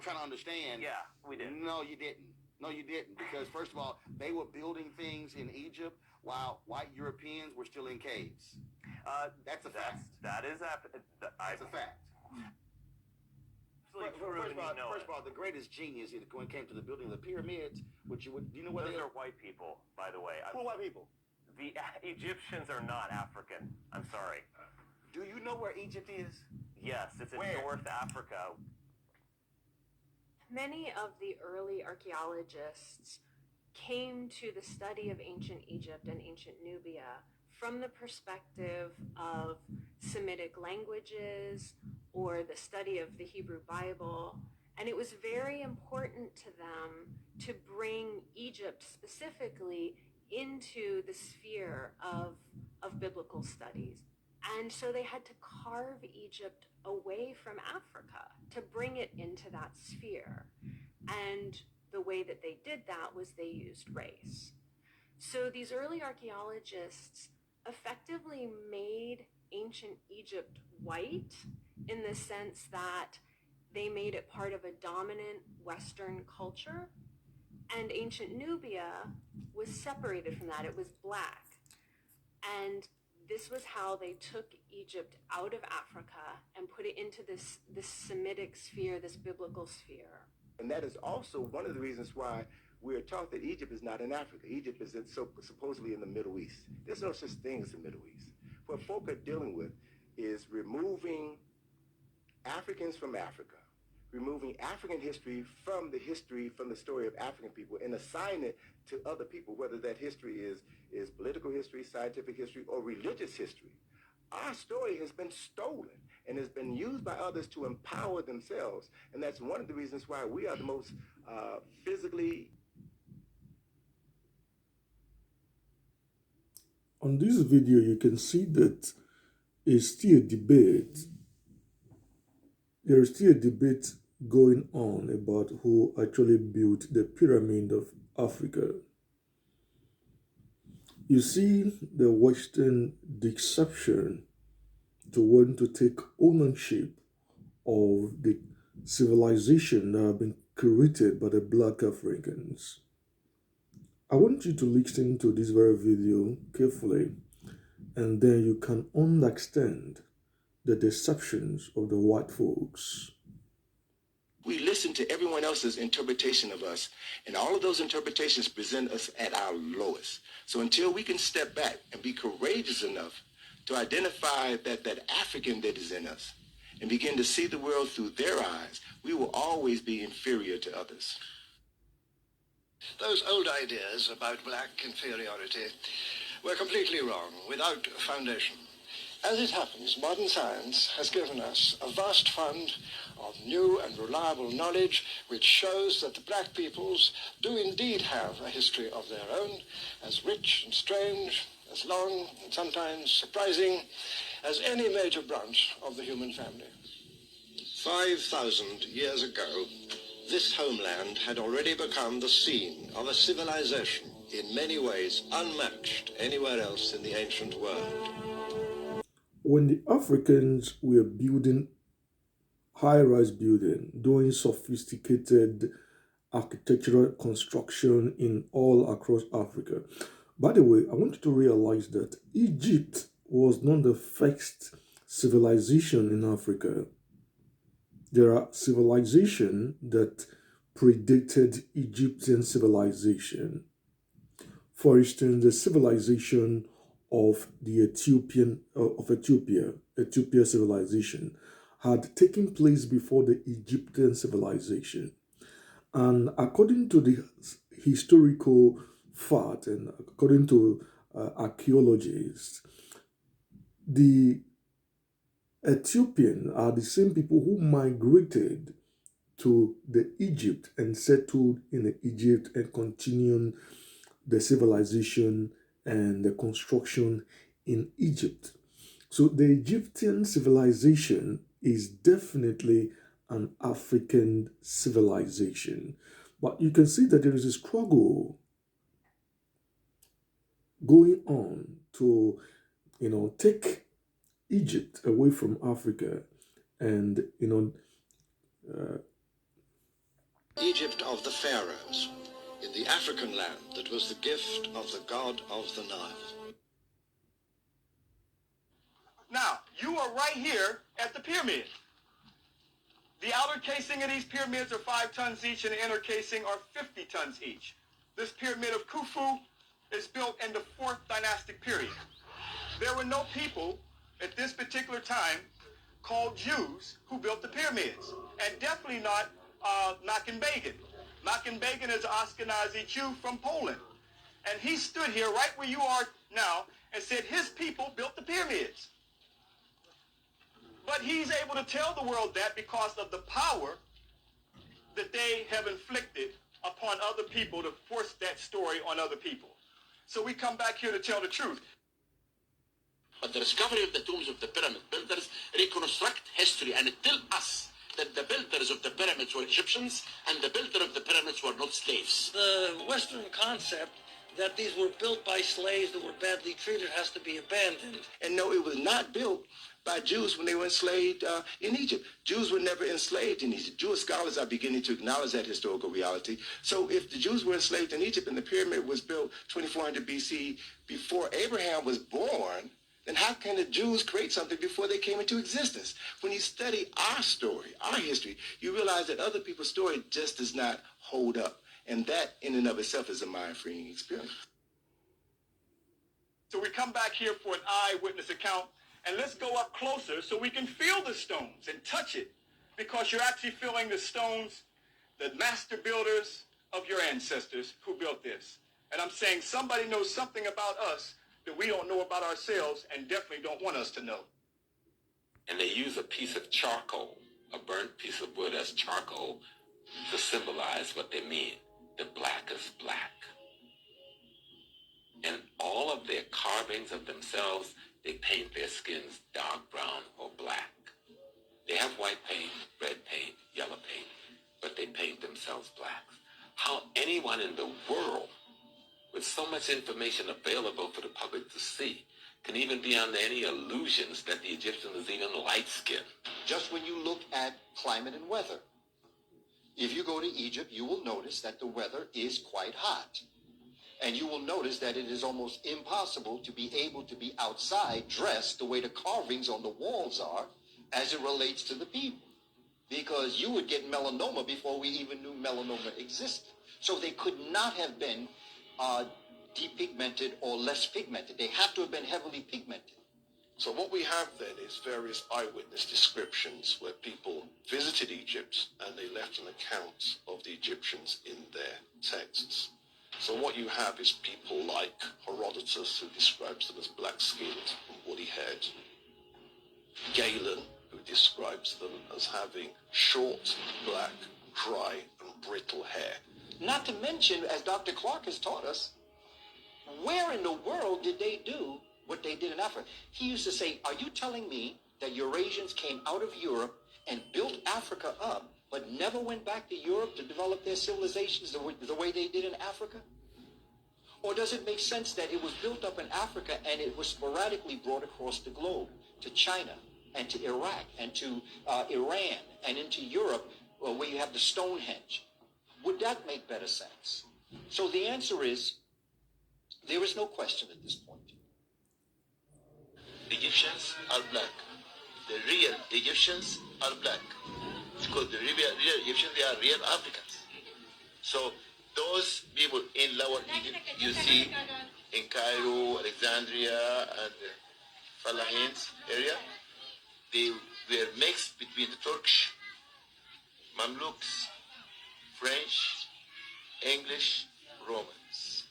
trying to understand. Yeah, we did. No, you didn't. No, you didn't. Because first of all, they were building things in Egypt while white Europeans were still in caves. That's a fact. That's a fact. First of all, the greatest genius when it came to the building of the pyramids, do you know what those are white people, by the way. Who are white people? The Egyptians are not African. I'm sorry. Do you know where Egypt is? Yes, it's in North Africa. Many of the early archaeologists came to the study of ancient Egypt and ancient Nubia from the perspective of Semitic languages or the study of the Hebrew Bible. And it was very important to them to bring Egypt specifically into the sphere of biblical studies. And so they had to carve Egypt away from Africa to bring it into that sphere. And the way that they did that was they used race. So these early archaeologists effectively made ancient Egypt white in the sense that they made it part of a dominant Western culture, and ancient Nubia was separated from that. It was black. And this was how they took Egypt out of Africa and put it into this Semitic sphere, this biblical sphere. And that is also one of the reasons why we are taught that Egypt is not in Africa. Egypt is supposedly in the Middle East. There's no such thing as the Middle East. What folk are dealing with is removing Africans from Africa, removing African history from the story of African people, and assigning it to other people, whether that history is political history, scientific history, or religious history. Our story has been stolen and has been used by others to empower themselves. And that's one of the reasons why we are the most physically... On this video, you can see that is still a debate. There is still a debate going on about who actually built the pyramid of Africa. You see the Western deception to want to take ownership of the civilization that have been created by the Black Africans. I want you to listen to this very video carefully, and then you can understand the deceptions of the white folks. We listen to everyone else's interpretation of us, and all of those interpretations present us at our lowest. So until we can step back and be courageous enough to identify that African that is in us and begin to see the world through their eyes, we will always be inferior to others. Those old ideas about black inferiority were completely wrong, without foundation. As it happens, modern science has given us a vast fund of new and reliable knowledge which shows that the black peoples do indeed have a history of their own, as rich and strange, as long and sometimes surprising as any major branch of the human family. 5,000 years ago, this homeland had already become the scene of a civilization in many ways unmatched anywhere else in the ancient world. When the Africans were building high-rise building, doing sophisticated architectural construction in all across Africa. By the way, I want you to realize that Egypt was not the first civilization in Africa. There are civilizations that predated Egyptian civilization. For instance, the civilization of the Ethiopia civilization had taken place before the Egyptian civilization. And according to the historical fact and according to archaeologists, the Ethiopians are the same people who migrated to the Egypt and settled in Egypt and continued the civilization and the construction in Egypt. So the Egyptian civilization is definitely an African civilization. But you can see that there is a struggle going on to, take Egypt away from Africa and, Egypt of the pharaohs, in the African land that was the gift of the god of the Nile. Now, you are right here at the pyramid. The outer casing of these pyramids are 5 tons each, and the inner casing are 50 tons each. This pyramid of Khufu is built in the 4th dynastic period. There were no people at this particular time called Jews who built the pyramids, and definitely not Mackenbegan. Mackenbegan is an Ashkenazi Jew from Poland, and he stood here right where you are now and said his people built the pyramids. But he's able to tell the world that because of the power that they have inflicted upon other people to force that story on other people. So we come back here to tell the truth. But the discovery of the tombs of the pyramid builders reconstruct history and tell us that the builders of the pyramids were Egyptians and the builder of the pyramids were not slaves. The Western concept that these were built by slaves that were badly treated has to be abandoned. And no, it was not built by Jews when they were enslaved in Egypt. Jews were never enslaved in Egypt. Jewish scholars are beginning to acknowledge that historical reality. So if the Jews were enslaved in Egypt and the pyramid was built 2400 BC before Abraham was born, then how can the Jews create something before they came into existence? When you study our story, our history, you realize that other people's story just does not hold up. And that in and of itself is a mind-freeing experience. So we come back here for an eyewitness account, and let's go up closer so we can feel the stones and touch it, because you're actually feeling the stones, the master builders of your ancestors who built this. And I'm saying somebody knows something about us that we don't know about ourselves and definitely don't want us to know. And they use a piece of charcoal, a burnt piece of wood as charcoal, to symbolize what they mean. The black is black. And all of their carvings of themselves, they paint their skins dark brown or black. They have white paint, red paint, yellow paint, but they paint themselves black. How anyone in the world, with so much information available for the public to see, can even be under any illusions that the Egyptian was even light-skinned? Just when you look at climate and weather, if you go to Egypt, you will notice that the weather is quite hot. And you will notice that it is almost impossible to be able to be outside dressed the way the carvings on the walls are as it relates to the people. Because you would get melanoma before we even knew melanoma existed. So they could not have been depigmented or less pigmented. They have to have been heavily pigmented. So what we have then is various eyewitness descriptions where people visited Egypt and they left an account of the Egyptians in their texts. So what you have is people like Herodotus, who describes them as black-skinned and woolly-haired. Galen, who describes them as having short, black, dry, and brittle hair. Not to mention, as Dr. Clark has taught us, where in the world did they do what they did in Africa? He used to say, are you telling me that Eurasians came out of Europe and built Africa up, but never went back to Europe to develop their civilizations the way they did in Africa? Or does it make sense that it was built up in Africa and it was sporadically brought across the globe to China and to Iraq and to Iran and into Europe, where you have the Stonehenge? Would that make better sense? So the answer is, there is no question at this point. Egyptians are black. The real Egyptians are black. Because the real Egyptians, they are real Africans. So those people in Lower Egypt, you see in Cairo, Alexandria, and Falahins area, they were mixed between the Turkish, Mamluks, French, English, Romans.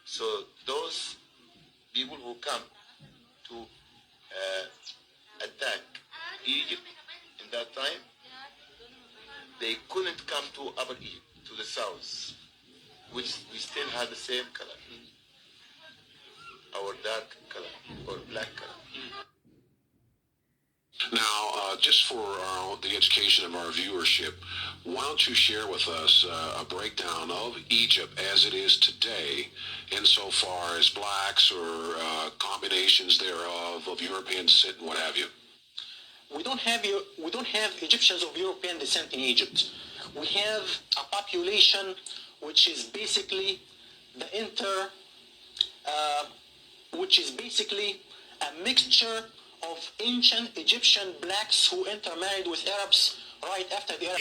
So those people who come to attack Egypt in that time, they couldn't come to Upper Egypt, to the south, which we still have the same color, our dark color or black color. Now, just for the education of our viewership, why don't you share with us a breakdown of Egypt as it is today, insofar as blacks or combinations thereof of European descent and what have you? We don't have Egyptians of European descent in Egypt. We have a population which is basically which is basically a mixture of ancient Egyptian blacks who intermarried with Arabs right after the Arab